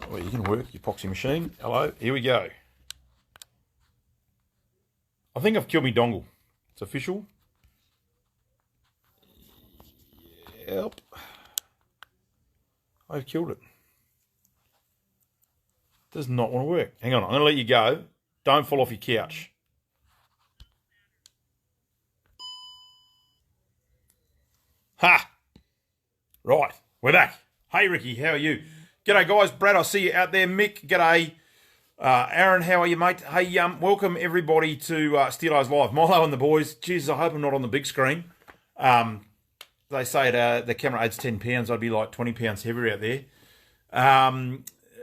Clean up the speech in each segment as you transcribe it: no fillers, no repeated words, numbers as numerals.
Well, you can work your epoxy machine. Hello, here we go. I think I've killed my dongle. It's official. Yep. I've killed it. Does not want to work. Hang on, I'm going to let you go. Don't fall off your couch. Ha! Right, we're back. Hey, Ricky, how are you? G'day, guys. Brad, I see you out there. Mick, g'day. Aaron, how are you, mate? Hey, welcome everybody to Steelo's Live. Milo and the boys. Jesus, I hope I'm not on the big screen. They say the camera adds 10 pounds. I'd be like 20 pounds heavier out there.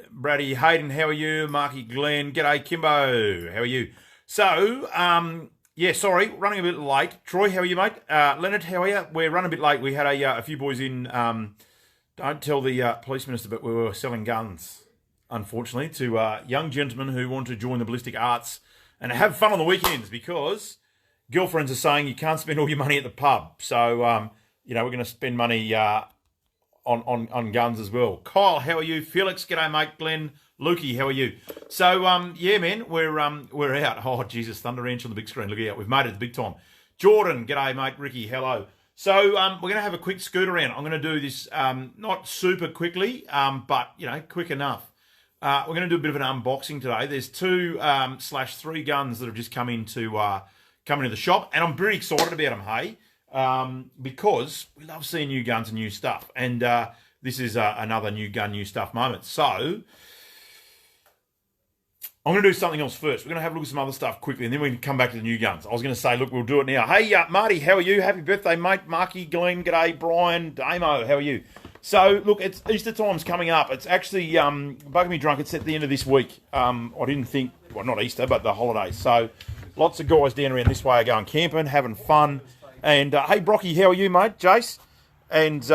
Brady, Hayden, how are you? Marky, Glenn, g'day. Kimbo, how are you? So, yeah, sorry, running a bit late. Troy, how are you, mate? Leonard, how are you? We're running a bit late. We had a few boys in, don't tell the police minister, but we were selling guns, unfortunately, to young gentlemen who want to join the ballistic arts and have fun on the weekends because girlfriends are saying you can't spend all your money at the pub. So, you know, we're going to spend money on guns as well. Kyle, how are you? Felix, g'day, mate. Glenn, Lukey, how are you? So, yeah, man, we're out. Oh, Jesus, Thunder Ranch on the big screen. Look out, we've made it the big time. Jordan, g'day, mate. Ricky, hello. So, we're going to have a quick scoot around. I'm going to do this not super quickly, but, you know, quick enough. We're going to do a bit of an unboxing today. There's 2/3 guns that have just come into the shop, and I'm pretty excited about them, hey? Because we love seeing new guns and new stuff. And this is another new gun, new stuff moment. So, I'm going to do something else first. We're going to have a look at some other stuff quickly, and then we can come back to the new guns. I was going to say, look, we'll do it now. Hey, Marty, how are you? Happy birthday, mate. Marky, Glenn, g'day. Brian, Damo, how are you? So, look, it's Easter time's coming up. It's actually bugging me drunk. It's at the end of this week. I didn't think, well, not Easter, but the holidays. So, lots of guys down around this way are going camping, having fun. And, hey, Brocky, how are you, mate? Jace? And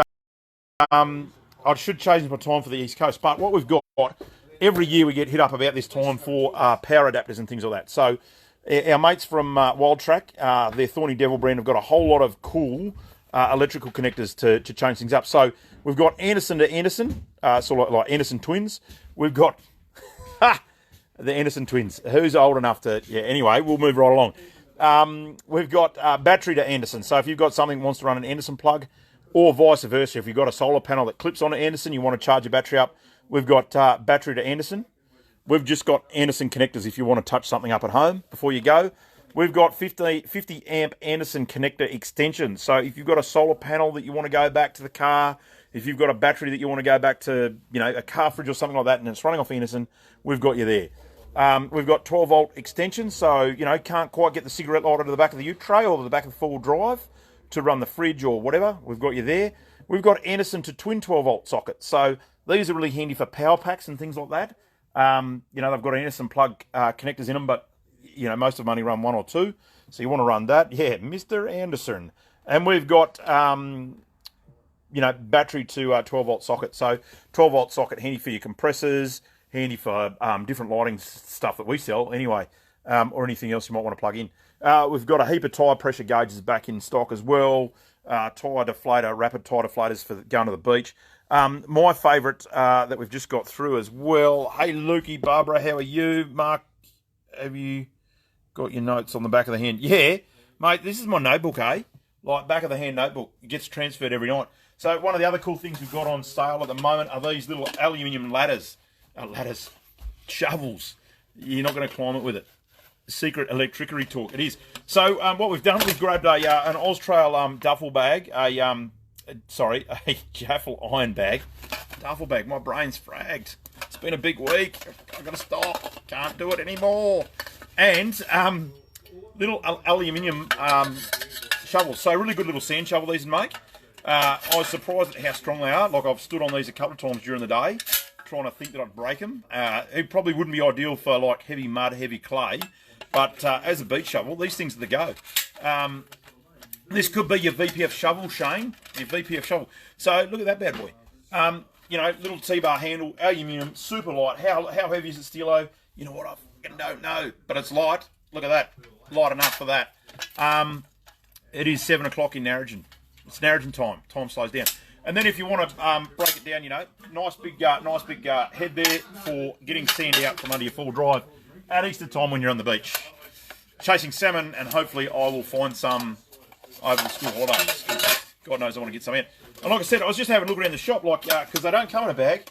I should change my time for the East Coast. But what we've got, every year we get hit up about this time for power adapters and things like that. So our mates from Wild Track, their Thorny Devil brand, have got a whole lot of cool electrical connectors to change things up. So we've got Anderson to Anderson, sort of like Anderson twins. We've got the Anderson twins. Who's old enough to... Yeah, anyway, we'll move right along. We've got battery to Anderson. So if you've got something that wants to run an Anderson plug, or vice versa, if you've got a solar panel that clips on an Anderson, you want to charge your battery up, we've got battery to Anderson. We've just got Anderson connectors if you want to touch something up at home before you go. We've got 50 amp Anderson connector extensions. So if you've got a solar panel that you want to go back to the car, if you've got a battery that you want to go back to, you know, a car fridge or something like that, and it's running off Anderson, we've got you there. We've got 12 volt extensions, so, you know, can't quite get the cigarette lighter to the back of the ute tray or to the back of the four-wheel drive to run the fridge or whatever. We've got you there. We've got Anderson to twin 12 volt sockets. So these are really handy for power packs and things like that. You know, they've got Anderson plug connectors in them, but, you know, most of them only run one or two. So you want to run that. Yeah, Mr. Anderson. And we've got, you know, battery to 12 volt socket. So 12 volt socket, handy for your compressors, handy for different lighting stuff that we sell anyway, or anything else you might want to plug in. We've got a heap of tyre pressure gauges back in stock as well. Tyre deflator, rapid tyre deflators for going to the beach. My favourite that we've just got through as well. Hey, Lukey, Barbara, how are you? Mark, have you got your notes on the back of the hand? Yeah, mate, this is my notebook, eh? Like, back of the hand notebook. It gets transferred every night. So one of the other cool things we've got on sale at the moment are these little aluminium ladders. Shovels. You're not going to climb it with it. Secret electricity talk. It is. So what we've done, we've grabbed an Austrail duffel bag, a Jaffle iron bag. Duffel bag. My brain's fragged. It's been a big week. I've got to stop. Can't do it anymore. And little aluminium shovels. So really good little sand shovel these make. I was surprised at how strong they are. Like, I've stood on these a couple of times during the day, trying to think that I'd break them. It probably wouldn't be ideal for like heavy mud, heavy clay. But as a beach shovel, these things are the go. This could be your VPF shovel, Shane. Your VPF shovel. So look at that bad boy. You know, little T-bar handle, aluminium, super light. How heavy is it, Steelo? You know what? I fucking don't know. But it's light. Look at that. Light enough for that. It is 7 o'clock in Narrogin. It's narrowing time. Time slows down. And then if you want to break it down, you know, nice big head there for getting sand out from under your full drive at Easter time when you're on the beach. Chasing salmon, and hopefully I will find some over the school holidays. God knows I want to get some in. And like I said, I was just having a look around the shop, like, because they don't come in a bag,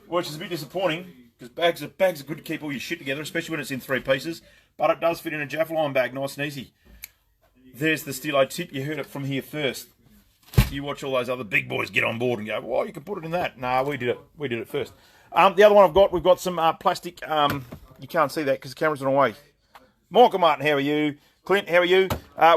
which is a bit disappointing, because bags are good to keep all your shit together, especially when it's in 3 pieces. But it does fit in a Jaffa bag, nice and easy. There's the Steelo tip. You heard it from here first. You watch all those other big boys get on board and go, well, you can put it in that. Nah, we did it. We did it first. The other one we've got some plastic. You can't see that because the camera's on away. Michael Martin, how are you? Clint, how are you?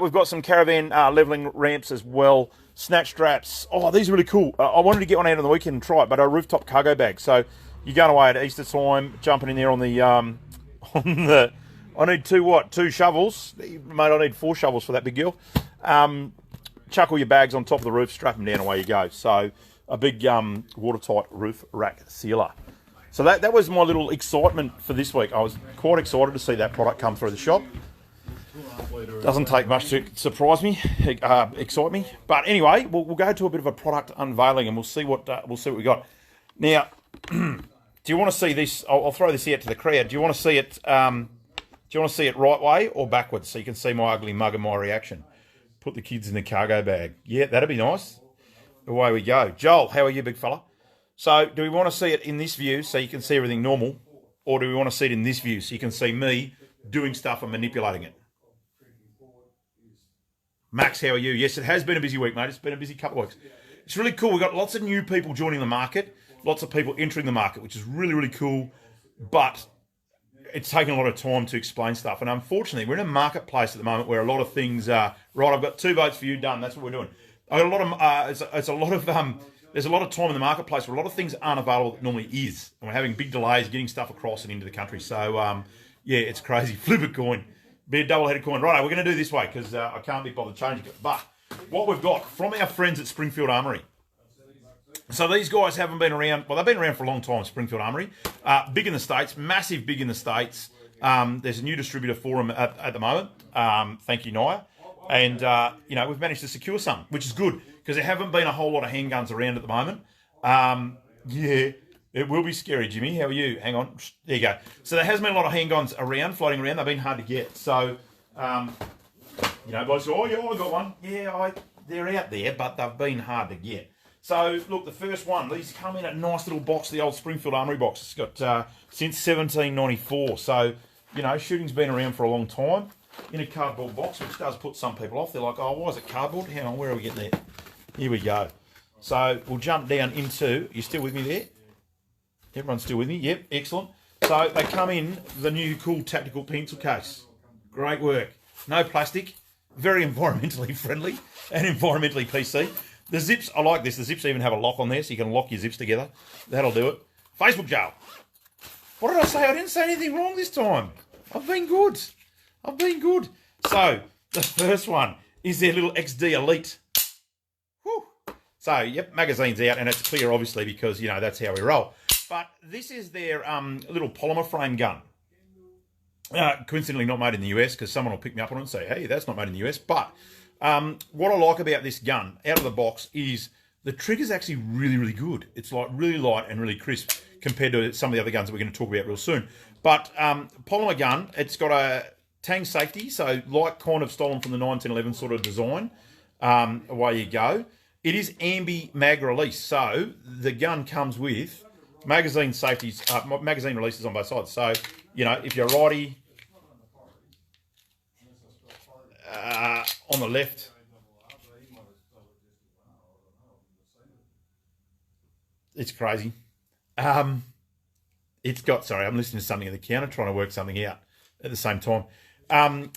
We've got some caravan levelling ramps as well. Snatch straps. Oh, these are really cool. I wanted to get one out on the weekend and try it, but a rooftop cargo bag. So you're going away at Easter time, jumping in there on the I need 2 shovels. Mate, I need 4 shovels for that big girl. Chuck all your bags on top of the roof, strap them down, away you go. So a big watertight roof rack sealer. So that was my little excitement for this week. I was quite excited to see that product come through the shop. Doesn't take much to surprise me, excite me. But anyway, we'll go to a bit of a product unveiling and we'll see what we got. Now, do you want to see this? I'll throw this out to the crowd. Do you want to see it? Do you want to see it right way or backwards so you can see my ugly mug and my reaction? Put the kids in the cargo bag. Yeah, that'd be nice. Away we go. Joel, how are you, big fella? So, do we want to see it in this view so you can see everything normal, or do we want to see it in this view so you can see me doing stuff and manipulating it? Max, how are you? Yes, it has been a busy week, mate. It's been a busy couple of weeks. It's really cool. We've got lots of new people joining the market, lots of people entering the market, which is really, really cool, but it's taken a lot of time to explain stuff. And unfortunately, we're in a marketplace at the moment where a lot of things are, right, I've got 2 votes for you, done. That's what we're doing. I got a lot of, there's a lot of time in the marketplace where a lot of things aren't available that normally is. And we're having big delays getting stuff across and into the country. So, yeah, it's crazy. Flip a coin. Be a double-headed coin. Right, we're going to do this way because I can't be bothered changing it. But what we've got from our friends at Springfield Armoury. So these guys haven't been around. Well, they've been around for a long time, Springfield Armoury. Big in the States, massive big in the States. There's a new distributor for them at the moment. Thank you, Naya. And, you know, we've managed to secure some, which is good because there haven't been a whole lot of handguns around at the moment. Yeah, it will be scary, Jimmy. How are you? Hang on. There you go. So there has been a lot of handguns around, floating around. They've been hard to get. So, you know, guys, oh, yeah, I got one. Yeah, they're out there, but they've been hard to get. So, look, the first one, these come in a nice little box, the old Springfield Armoury box. It's got since 1794. So, you know, shooting's been around for a long time in a cardboard box, which does put some people off. They're like, oh, why is it cardboard? Hang on, where are we getting there? Here we go. So, we'll jump down into, you still with me there? Everyone's still with me? Yep, excellent. So, they come in the new cool tactical pencil case. Great work. No plastic. Very environmentally friendly and environmentally PC. The zips, I like this. The zips even have a lock on there, so you can lock your zips together. That'll do it. Facebook jail. What did I say? I didn't say anything wrong this time. I've been good. I've been good. So, the first one is their little XD Elite. Whew. So, yep, magazine's out, and it's clear, obviously, because, you know, that's how we roll. But this is their little polymer frame gun. Coincidentally not made in the US, because someone will pick me up on it and say, hey, that's not made in the US. But what I like about this gun, out of the box, is the trigger's actually really, really good. It's like really light and really crisp compared to some of the other guns that we're going to talk about real soon. But polymer gun, it's got a tang safety, so like kind of stolen from the 1911 sort of design. Away you go. It is ambi mag release, so the gun comes with magazine safeties, magazine releases on both sides. So, you know, if you're a righty, on the left, it's crazy. It's got, sorry, I'm listening to something at the counter, trying to work something out at the same time. And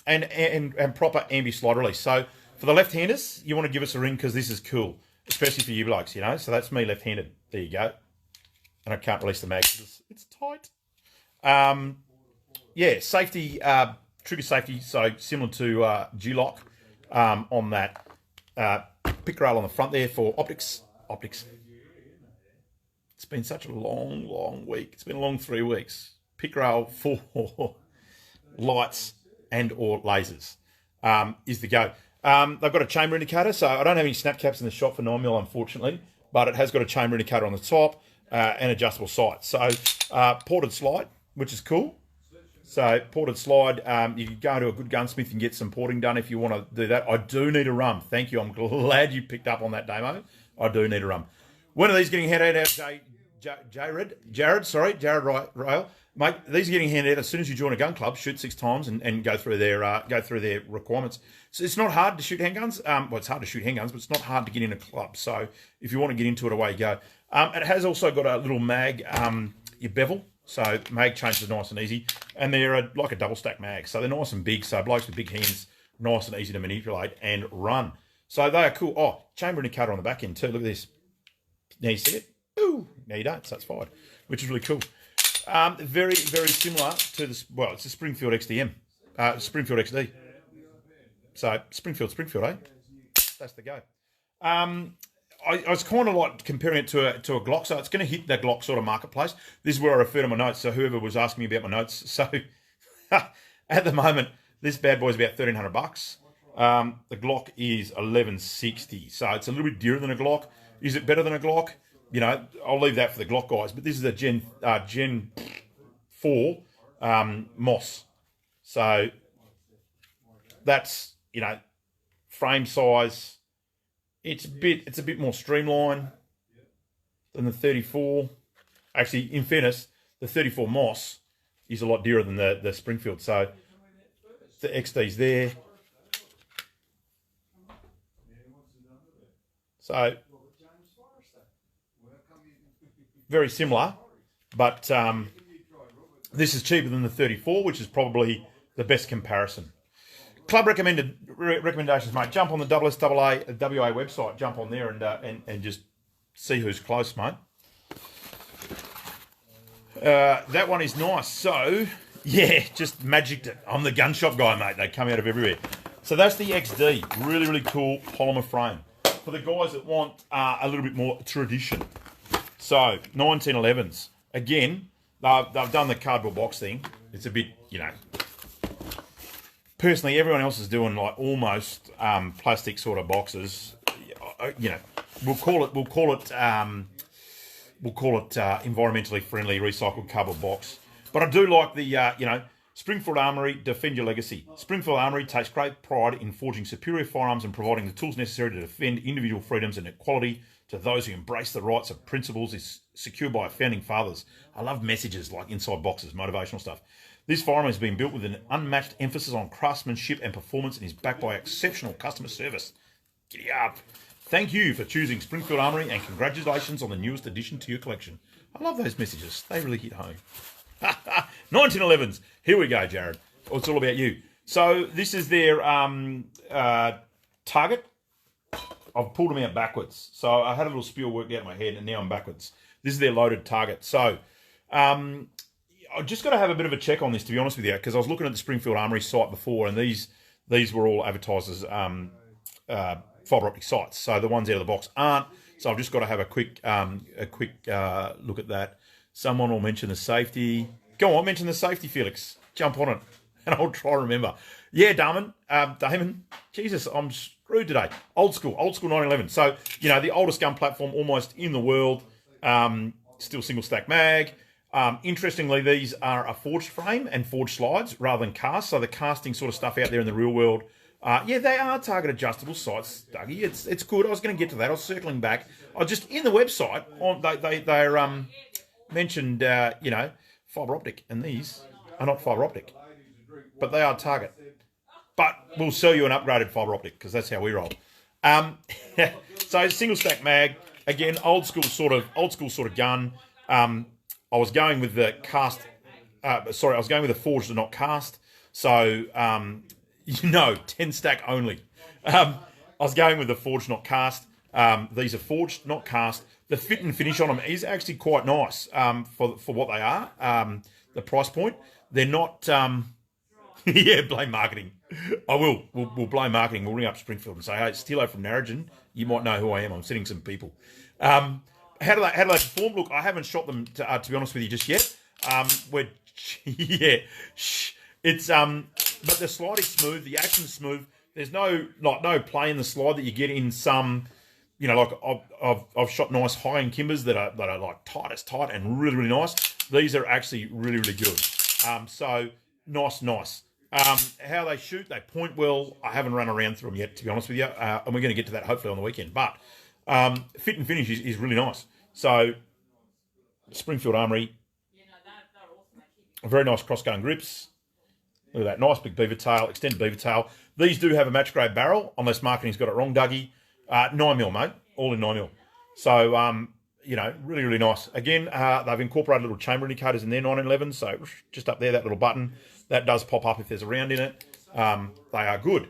proper ambi slide release. So for the left-handers, you want to give us a ring because this is cool, especially for you blokes, you know. So that's me left-handed. There you go. And I can't release the mag because it's tight. Yeah, safety, trigger safety, so similar to G-Lock on that pick rail on the front there for optics. It's been such a long, long week. It's been a long 3 weeks. Pick rail for lights and or lasers is the go. They've got a chamber indicator, so I don't have any snap caps in the shop for 9mm, unfortunately, but it has got a chamber indicator on the top and adjustable sights. So ported slide, which is cool. So ported slide, you can go to a good gunsmith and get some porting done if you want to do that. I do need a rum. Thank you. I'm glad you picked up on that demo. I do need a rum. When are these getting handed out, Jared Rail? Mate, these are getting handed out as soon as you join a gun club. Shoot 6 times and go through their requirements. So it's not hard to shoot handguns. Well, it's hard to shoot handguns, but it's not hard to get in a club. So if you want to get into it, away you go. It has also got a little mag, your bevel. So mag changes are nice and easy. And they're like a double stack mag. So they're nice and big. So blokes with big hands, nice and easy to manipulate and run. So they are cool. Oh, chamber indicator on the back end too. Look at this. Now you see it? Ooh, now you don't. So it's fired, which is really cool. Very, very similar to this. Well, it's a Springfield XDM, Springfield XD. So Springfield, eh? That's the go. I was kind of like comparing it to a Glock, so it's going to hit the Glock sort of marketplace. This is where I refer to my notes. So whoever was asking me about my notes, so at the moment, this bad boy is about $1,300. The Glock is $1,160, so it's a little bit dearer than a Glock. Is it better than a Glock? You know, I'll leave that for the Glock guys. But this is a Gen 4 Moss, so that's, you know, frame size. It's a bit more streamlined than the 34. Actually, in fairness, the 34 Moss is a lot dearer than the Springfield. So the XD's there. So very similar, but this is cheaper than the 34, which is probably the best comparison. Club recommendations, mate. Jump on the SSAA WA website. Jump on there and just see who's close, mate. That one is nice. So, yeah, just magicked it. I'm the gun shop guy, mate. They come out of everywhere. So that's the XD. Really, really cool polymer frame. For the guys that want a little bit more tradition. So, 1911s. Again, they've done the cardboard box thing. It's a bit, you know... Personally, everyone else is doing like almost plastic sort of boxes. You know, we'll call it environmentally friendly recycled cardboard box. But I do like the you know, Springfield Armoury, defend your legacy. Springfield Armoury takes great pride in forging superior firearms and providing the tools necessary to defend individual freedoms and equality to those who embrace the rights of principles is secured by our founding fathers. I love messages like inside boxes, motivational stuff. This firearm has been built with an unmatched emphasis on craftsmanship and performance and is backed by exceptional customer service. Giddy up. Thank you for choosing Springfield Armoury and congratulations on the newest addition to your collection. I love those messages. They really hit home. 1911s. Here we go, Jared. It's all about you. So this is their target. I've pulled them out backwards. So I had a little spiel worked out in my head and now I'm backwards. This is their loaded target. So... I just got to have a bit of a check on this, to be honest with you, because I was looking at the Springfield Armoury site before, and these were all advertised as fibre optic sights. So the ones out of the box aren't. So I've just got to have a quick look at that. Someone will mention the safety. Go on, mention the safety, Felix. Jump on it, and I'll try to remember. Yeah, Damon. Jesus, I'm screwed today. Old school 911. So, you know, the oldest gun platform almost in the world. Still single stack mag. Interestingly, these are a forged frame and forged slides rather than cast. So the casting sort of stuff out there in the real world, yeah, they are target adjustable sights, Dougie. It's good. I was going to get to that. I was circling back. I just in the website they mentioned you know, fibre optic, and these are not fibre optic, but they are target. But we'll sell you an upgraded fibre optic because that's how we roll. So single stack mag again, old school sort of gun. I was going with the cast. I was going with the forged and not cast. So, 10 stack only. I was going with the forged, not cast. These are forged, not cast. The fit and finish on them is actually quite nice for what they are. The price point. They're not... yeah, blame marketing. I will. We'll blame marketing. We'll ring up Springfield and say, hey, it's Steelo from Narrogin. You might know who I am. I'm sending some people. How do they perform? Look, I haven't shot them to be honest with you just yet. It's but the slide is smooth, the action is smooth. There's no play in the slide that you get in some, like I've shot nice high-end Kimbers that are like tight and really, really nice. These are actually really, really good. So nice. How they shoot, they point well. I haven't run around through them yet, to be honest with you, and we're going to get to that hopefully on the weekend. But fit and finish is really nice. So Springfield Armoury, very nice cross-gun grips. Look at that, nice big beaver tail, extended beaver tail. These do have a match grade barrel, unless marketing's got it wrong, Dougie. 9mm, mate, all in 9mm. So, really, really nice. Again, they've incorporated little chamber indicators in their 911, so just up there, that little button, that does pop up if there's a round in it. They are good.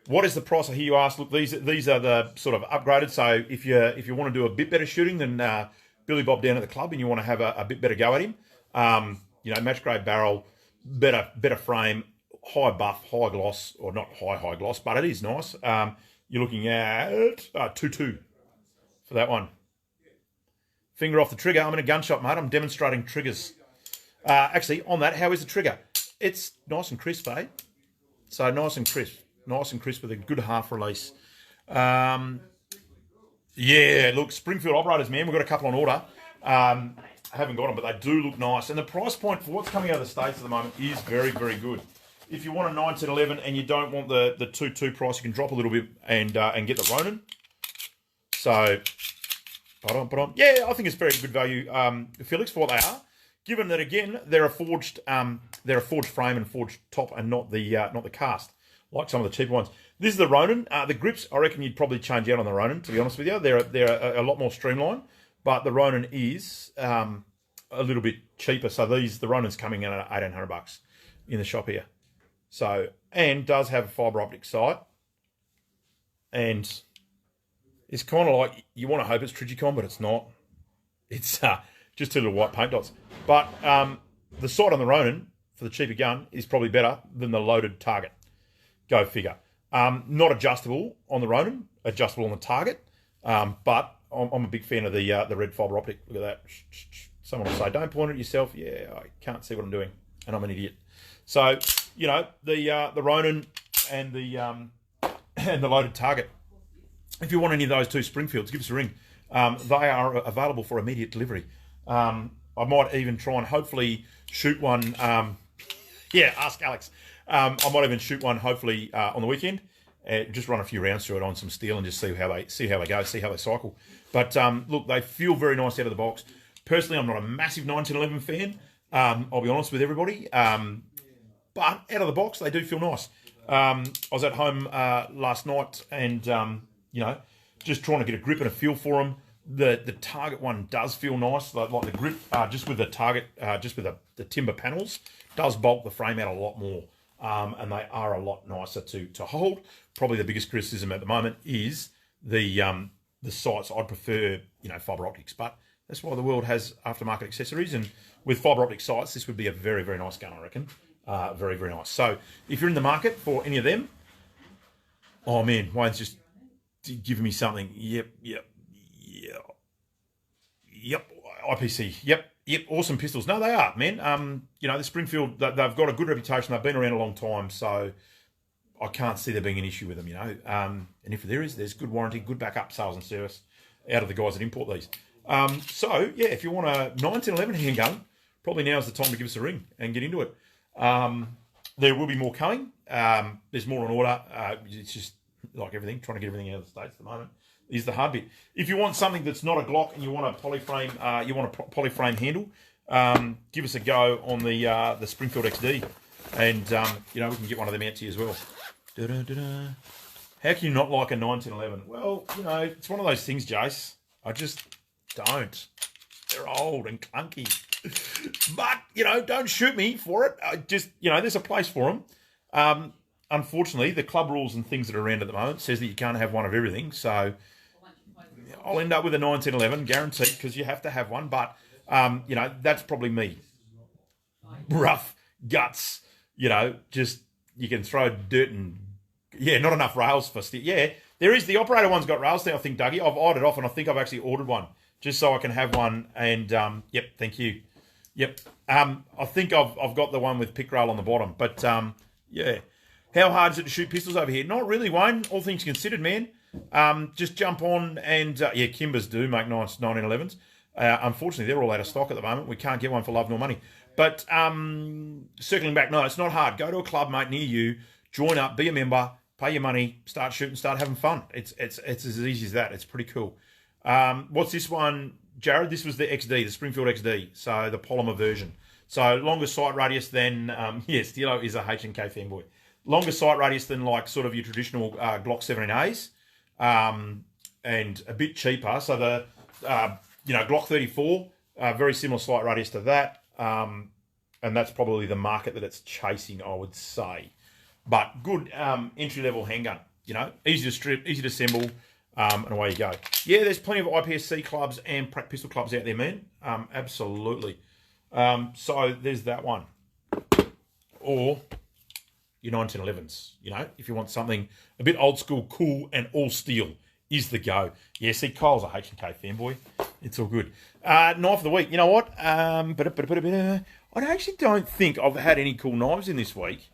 What is the price? I hear you ask. Look, these are the sort of upgraded. So if you want to do a bit better shooting than Billy Bob down at the club, and you want to have a bit better go at him, match grade barrel, better frame, high buff, high gloss, or not high gloss, but it is nice. You're looking at 2.2 for that one. Finger off the trigger. I'm in a gun shop, mate. I'm demonstrating triggers. Actually, on that, how is the trigger? It's nice and crisp, eh? So nice and crisp with a good half release. Yeah, look, Springfield operators, man. We've got a couple on order. I haven't got them, but they do look nice. And the price point for what's coming out of the States at the moment is very, very good. If you want a 1911 and you don't want the 2.2 price, you can drop a little bit and get the Ronin. So, yeah, I think it's very good value, Felix, for what they are. Given that again, they're a forged frame and forged top, and not the cast like some of the cheaper ones. This is the Ronin. The grips, I reckon you'd probably change out on the Ronin. To be honest with you, they're a lot more streamlined, but the Ronin is a little bit cheaper. So the Ronin's coming in at $1,800 in the shop here. So, and does have a fibre optic sight, and it's kind of like, you want to hope it's Trigicon, but it's not. It's just two little white paint dots. But the sight on the Ronin for the cheaper gun is probably better than the loaded target. Go figure. Not adjustable on the Ronin, adjustable on the target. But I'm a big fan of the red fibre optic. Look at that. Someone will say, don't point at yourself. Yeah, I can't see what I'm doing, and I'm an idiot. So, the Ronin and the loaded target. If you want any of those two Springfields, give us a ring. They are available for immediate delivery. I might even try and hopefully shoot one. Ask Alex. I might even shoot one hopefully on the weekend. Just run a few rounds through it on some steel and just see how they go, see how they cycle. But look, they feel very nice out of the box. Personally, I'm not a massive 1911 fan. I'll be honest with everybody. But out of the box, they do feel nice. I was at home last night and, just trying to get a grip and a feel for them. The target one does feel nice. Like the grip, just with the target, just with the timber panels, does bulk the frame out a lot more. And they are a lot nicer to hold. Probably the biggest criticism at the moment is the sights. I'd prefer, fibre optics, but that's why the world has aftermarket accessories. And with fibre optic sights, this would be a very, very nice gun, I reckon. Very, very nice. So if you're in the market for any of them, oh man, Wayne's just giving me something. Yep. IPC. Yep. Awesome pistols. No, they are, man. The Springfield, they've got a good reputation. They've been around a long time, so I can't see there being an issue with them, And if there is, there's good warranty, good backup sales and service out of the guys that import these. If you want a 1911 handgun, probably now's the time to give us a ring and get into it. There will be more coming. There's more on order. It's just like everything, trying to get everything out of the States at the moment is the hard bit. If you want something that's not a Glock and you want a polyframe handle, give us a go on the Springfield XD, and we can get one of them out to you as well. Da-da-da-da. How can you not like a 1911? Well, it's one of those things, Jace. I just don't. They're old and clunky. But, don't shoot me for it. There's a place for them. Unfortunately, the club rules and things that are around at the moment says that you can't have one of everything. So I'll end up with a 1911, guaranteed, because you have to have one. But, that's probably me. Rough guts, just you can throw dirt and, not enough rails for steel. Yeah, there is. The operator one's got rails there, I think, Dougie. I've eyed it off, and I think I've actually ordered one just so I can have one. And, thank you. Yep. I think I've got the one with pick rail on the bottom. But, How hard is it to shoot pistols over here? Not really, Wayne. All things considered, man. Just jump on and, yeah, Kimbers do make nice 1911s. Unfortunately, they're all out of stock at the moment. We can't get one for love nor money. But circling back, no, it's not hard. Go to a club, mate, near you, join up, be a member, pay your money, start shooting, start having fun. It's as easy as that. It's pretty cool. What's this one, Jared? This was the XD, the Springfield XD, so the polymer version. So longer sight radius than, yeah, Steelo is a H&K fanboy. Longer sight radius than like sort of your traditional Glock 17As, and a bit cheaper. So the, Glock 34, very similar sight radius to that. And that's probably the market that it's chasing, I would say. But good entry-level handgun, easy to strip, easy to assemble, and away you go. Yeah, there's plenty of IPSC clubs and pistol clubs out there, man. Absolutely. So there's that one. Or your 1911s, if you want something a bit old school, cool, and all steel is the go. Yeah, see, Kyle's a H&K fanboy. It's all good. Knife of the week. You know what? I actually don't think I've had any cool knives in this week.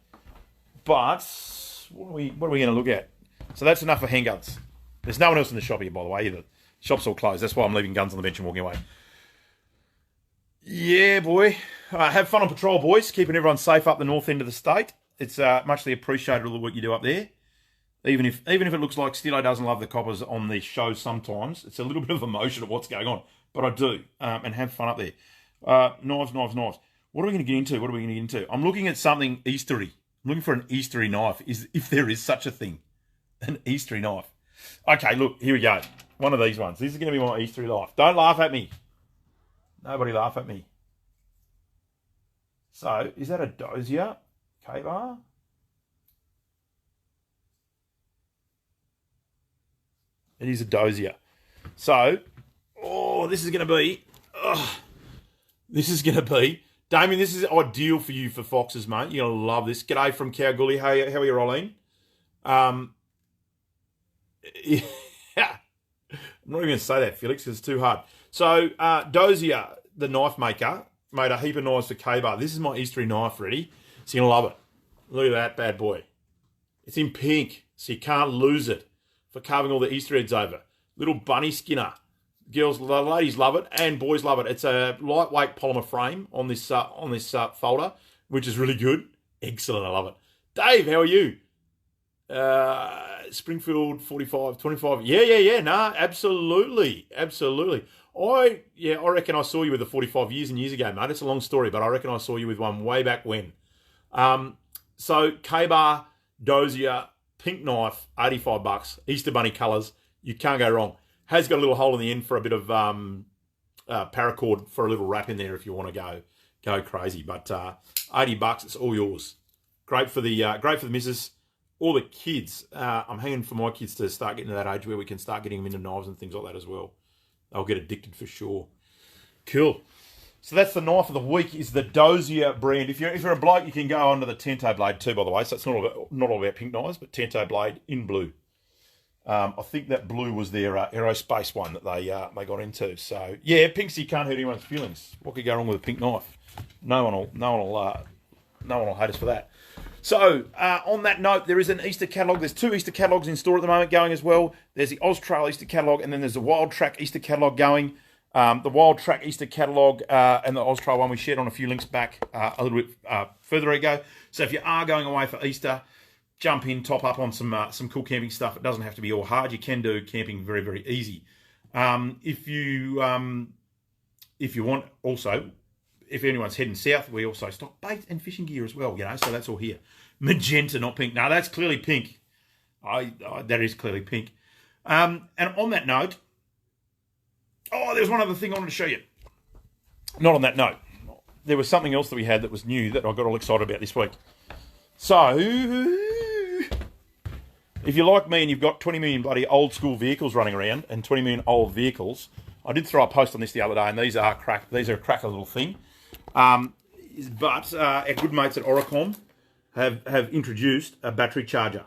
But what are we going to look at? So that's enough for handguns. There's no one else in the shop here, by the way, either. Shop's all closed. That's why I'm leaving guns on the bench and walking away. Yeah, boy. Have fun on patrol, boys. Keeping everyone safe up the north end of the state. It's muchly appreciated, all the work you do up there. Even if it looks like Steelo doesn't love the coppers on the show sometimes, it's a little bit of emotion of what's going on. But I do, and have fun up there. Knives. What are we going to get into? I'm looking at something Eastery. I'm looking for an Eastery knife, if there is such a thing. An Eastery knife. Okay, look, here we go. One of these ones. This is going to be my Eastery knife. Don't laugh at me. Nobody laugh at me. So, is that a Dozier K-bar? It is a Dozier. So, this is going to be... Damien, this is ideal for you for foxes, mate. You're going to love this. G'day from Kalgoorlie. How are you, Rolene? Yeah. I'm not even going to say that, Felix, because it's too hard. So, Dozier, the knife maker, made a heap of knives for K-bar. This is my Eastery knife, ready? So you're going to love it. Look at that bad boy. It's in pink, so you can't lose it for carving all the Easter eggs over. Little bunny skinner. Girls, the ladies love it, and boys love it. It's a lightweight polymer frame on this folder, which is really good. Excellent, I love it. Dave, how are you? Springfield 45, 25. Yeah. Nah, absolutely. I reckon I saw you with the 45 years and years ago, mate. It's a long story, but I reckon I saw you with one way back when. So K-bar, Dozier, pink knife, $85. Easter bunny colours. You can't go wrong. Has got a little hole in the end for a bit of paracord for a little wrap in there if you want to go crazy. But $80, it's all yours. Great for the missus. All the kids. I'm hanging for my kids to start getting to that age where we can start getting them into knives and things like that as well. They'll get addicted for sure. Cool. So that's the knife of the week, is the Dozier brand. If you're a bloke, you can go on to the Tento blade too, by the way. So it's not all about pink knives, but Tento blade in blue. I think that blue was their aerospace one that they got into. So yeah, pinks, you can't hurt anyone's feelings. What could go wrong with a pink knife? No one will hate us for that. So on that note, there is an Easter catalogue. There's 2 Easter catalogues in store at the moment going as well. There's the Australia Easter catalogue, and then there's the Wild Track Easter catalogue going. The Wild Track Easter catalogue and the Australia one we shared on a few links back a little bit further ago. So if you are going away for Easter, jump in, top up on some cool camping stuff. It doesn't have to be all hard. You can do camping very, very easy. If you want, also, if anyone's heading south, we also stock bait and fishing gear as well. So that's all here. Magenta, not pink. No, that's clearly pink. That is clearly pink. And on that note, there's one other thing I wanted to show you. Not on that note. There was something else that we had that was new that I got all excited about this week. So, if you're like me and you've got 20 million bloody old school vehicles running around and 20 million old vehicles, I did throw a post on this the other day, and these are a cracker little thing. But our good mates at Oricom have introduced a battery charger.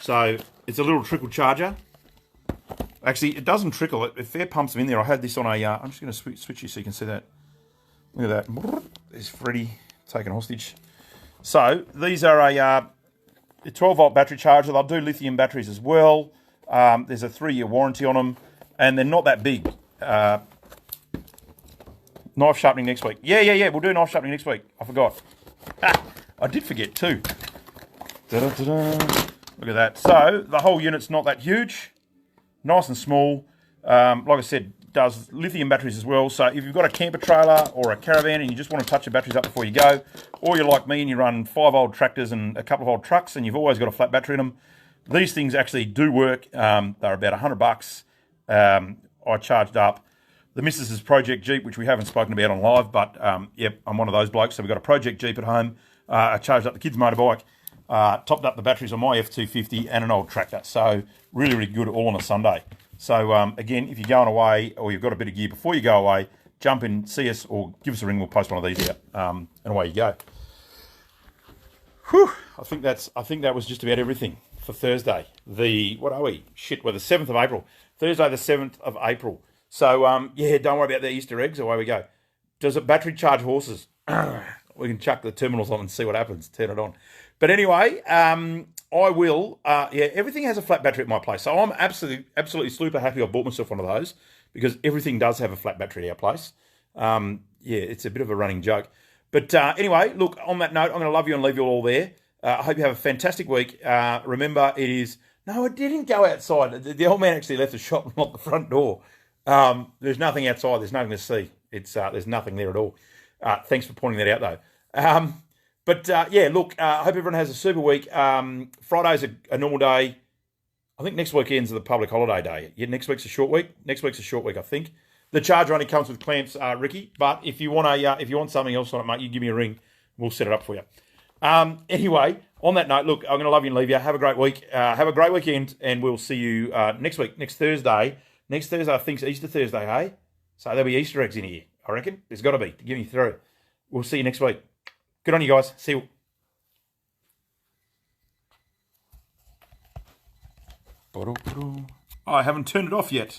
So it's a little trickle charger. Actually, it doesn't trickle. It fair pumps them in there. I had this on a... I'm just going to switch you so you can see that. Look at that. There's Freddie taken hostage. So these are a 12-volt battery charger. They'll do lithium batteries as well. There's a 3-year warranty on them, and they're not that big. Knife sharpening next week. Yeah. We'll do knife sharpening next week. I forgot. I did forget too. Look at that. So the whole unit's not that huge. Nice and small. Like I said, does lithium batteries as well. So if you've got a camper trailer or a caravan and you just want to touch your batteries up before you go, or you're like me and you run 5 old tractors and a couple of old trucks and you've always got a flat battery in them, these things actually do work. They're about $100. I charged up the Mrs.'s Project Jeep, which we haven't spoken about on live, but yep, I'm one of those blokes. So we've got a Project Jeep at home. I charged up the kids' motorbike, topped up the batteries on my F250 and an old tractor. So really, really good all on a Sunday. So again, if you're going away or you've got a bit of gear before you go away, jump in, see us, or give us a ring. We'll post one of these out, and away you go. Whew, I think that was just about everything for Thursday. What are we? We're the 7th of April. Thursday, the 7th of April. So yeah, don't worry about the Easter eggs. Away we go. Does it battery charge horses? We can chuck the terminals on and see what happens. Turn it on. But anyway, I will. Yeah, everything has a flat battery at my place, so I'm absolutely super happy I bought myself one of those because everything does have a flat battery at our place. Yeah, it's a bit of a running joke. But anyway, look, on that note, I'm going to love you and leave you all there. I hope you have a fantastic week. Remember, it is... No, I didn't go outside. The old man actually left the shop and locked the front door. There's nothing outside. There's nothing to see. There's nothing there at all. Thanks for pointing that out, though. But yeah, look, I hope everyone has a super week. Friday's a normal day. I think next weekend's the public holiday day. Yeah, next week's a short week. Next week's a short week, I think. The charger only comes with clamps, Ricky. But if you want something else on it, mate, you give me a ring. We'll set it up for you. Anyway, on that note, look, I'm going to love you and leave you. Have a great week. Have a great weekend, and we'll see you next week, next Thursday. Next Thursday, I think, is Easter Thursday, hey? So there'll be Easter eggs in here, I reckon. There's got to be to get me through. We'll see you next week. Good on you guys. See you. Oh, I haven't turned it off yet.